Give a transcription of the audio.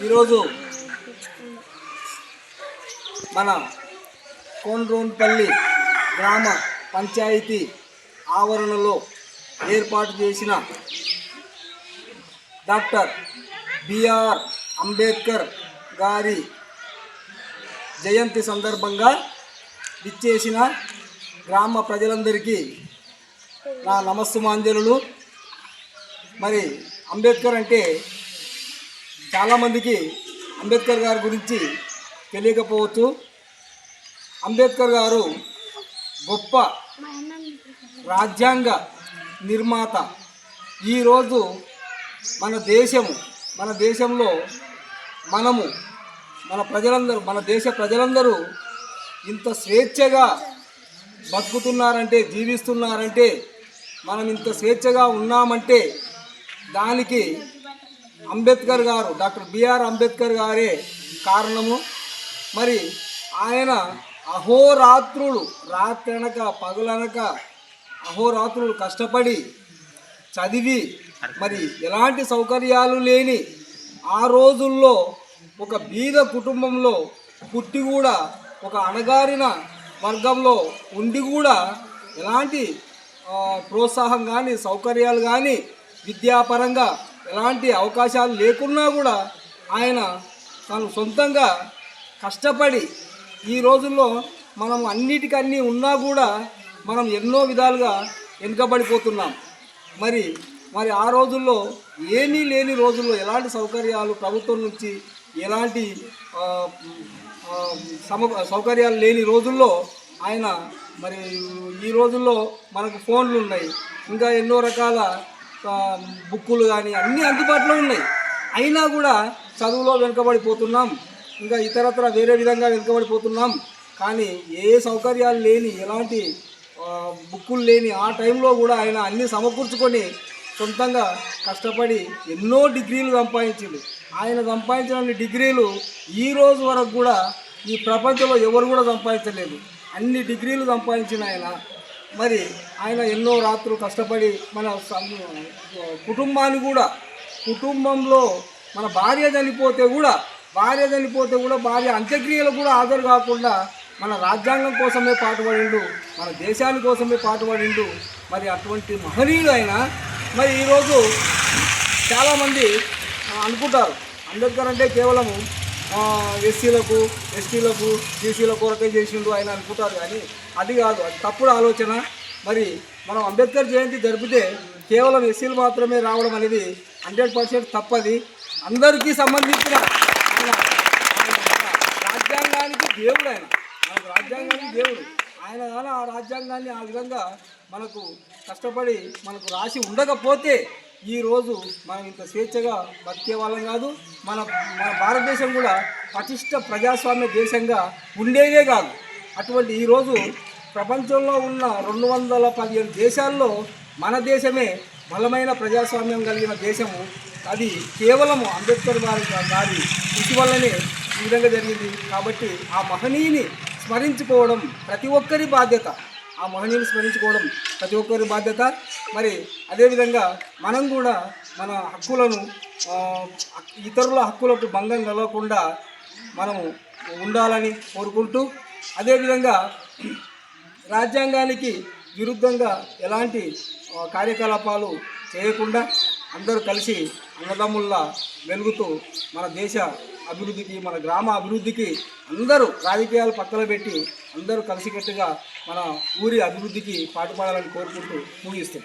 ఈరోజు మన కోనరావుపల్లి గ్రామ పంచాయతీ ఆవరణలో ఏర్పాటు చేసిన డాక్టర్ బిఆర్ అంబేద్కర్ గారి జయంతి సందర్భంగా ఇచ్చేసిన గ్రామ ప్రజలందరికీ నా నమస్సుమాంజలులు. మరి అంబేద్కర్ అంటే చాలామందికి అంబేద్కర్ గారి గురించి తెలియకపోవచ్చు. అంబేద్కర్ గారు గొప్ప రాజ్యాంగ నిర్మాత. ఈరోజు మన దేశంలో మన దేశ ప్రజలందరూ ఇంత స్వేచ్ఛగా బతుకుతున్నారంటే, జీవిస్తున్నారంటే, మనం ఇంత స్వేచ్ఛగా ఉన్నామంటే దానికి అంబేద్కర్ గారు, డాక్టర్ బిఆర్ అంబేద్కర్ గారే కారణము. మరి ఆయన అహోరాత్రులు, రాత్రనక పగలనక అహోరాత్రులు కష్టపడి చదివి, మరి ఎలాంటి సౌకర్యాలు లేని ఆ రోజుల్లో ఒక బీద కుటుంబంలో పుట్టి కూడా, ఒక అణగారిన వర్గంలో ఉండి కూడా ఎలాంటి ప్రోత్సాహం కానీ, సౌకర్యాలు కానీ, విద్యాపరంగా ఎలాంటి అవకాశాలు లేకున్నా కూడా ఆయన తను సొంతంగా కష్టపడి, ఈ రోజుల్లో మనం అన్నిటికన్నీ ఉన్నా కూడా మనం ఎన్నో విధాలుగా వెనుకబడిపోతున్నాం. మరి ఆ రోజుల్లో ఏమీ లేని రోజుల్లో, ఎలాంటి సౌకర్యాలు ప్రభుత్వం నుంచి ఎలాంటి సౌకర్యాలు లేని రోజుల్లో ఆయన, మరి ఈ రోజుల్లో మనకు ఫోన్లు ఉన్నాయి, ఇంకా ఎన్నో రకాల బుక్కులు కానీ అన్నీ అందుబాటులో ఉన్నాయి. అయినా కూడా చదువులో వెనుకబడిపోతున్నాం, ఇంకా ఇతరత్ర వేరే విధంగా వెనుకబడిపోతున్నాం. కానీ ఏ సౌకర్యాలు లేని, ఎలాంటి బుక్కులు లేని ఆ టైంలో కూడా ఆయన అన్నీ సమకూర్చుకొని సొంతంగా కష్టపడి ఎన్నో డిగ్రీలు సంపాదించింది. ఆయన సంపాదించిన డిగ్రీలు ఈ రోజు వరకు కూడా ఈ ప్రపంచంలో ఎవరు కూడా సంపాదించలేదు. అన్ని డిగ్రీలు సంపాదించిన ఆయన. మరి ఆయన ఎన్నో రాత్రులు కష్టపడి మన కుటుంబాన్ని కూడా, కుటుంబంలో మన భార్య చనిపోతే కూడా భార్య అంత్యక్రియలకు కూడా హాజరు కాకుండా మన రాజ్యాంగం కోసమే పాటుపడిండు, మన దేశాని కోసమే పాటుపడిండు. మరి అటువంటి మహనీయుడు ఆయన. మరి ఈరోజు చాలామంది అనుకుంటారు అంబేద్కర్ అంటే కేవలము ఎస్సీలకు, ఎస్టీలకు, బీసీల కొరకే చేసిండు ఆయన అనుకుంటారు. కానీ అది కాదు, అది తప్పుడు ఆలోచన. మరి మనం అంబేద్కర్ జయంతి జరిపితే కేవలం ఎస్సీలు మాత్రమే రావడం అనేది 100% తప్పది. అందరికీ సంబంధించిన రాజ్యాంగానికి దేవుడు ఆయన, మనకు రాజ్యాంగానికి దేవుడు ఆయన. కానీ ఆ రాజ్యాంగాన్ని ఆ విధంగా మనకు కష్టపడి మనకు రాసి ఉండకపోతే ఈరోజు మనం ఇంత స్వేచ్ఛగా బతికే వాళ్ళం కాదు. మన భారతదేశం కూడా పటిష్ట ప్రజాస్వామ్య దేశంగా ఉండేదే కాదు. అటువంటి ఈరోజు ప్రపంచంలో ఉన్న 215 దేశాల్లో మన దేశమే బలమైన ప్రజాస్వామ్యం కలిగిన దేశము. అది కేవలం అంబేద్కర్ గారి కృషి వల్లనే ఈ విధంగా జరిగింది. కాబట్టి ఆ మహనీయుని స్మరించుకోవడం ప్రతి ఒక్కరి బాధ్యత. మరి అదేవిధంగా మనం కూడా మన హక్కులను, ఇతరుల హక్కులకు భంగం కలగకుండా మనము ఉండాలని కోరుకుంటూ, అదేవిధంగా రాజ్యాంగానికి విరుద్ధంగా ఎలాంటి కార్యకలాపాలు చేయకుండా అందరూ కలిసి అన్నదమ్ముల్లా వెలుగుతూ మన దేశ అభివృద్ధికి, మన గ్రామ అభివృద్ధికి అందరూ రాజకీయాలు పక్కన పెట్టి అందరూ కలిసికట్టుగా మన ఊరి అభివృద్ధికి పాటుపడాలని కోరుకుంటూ ముగిస్తాం.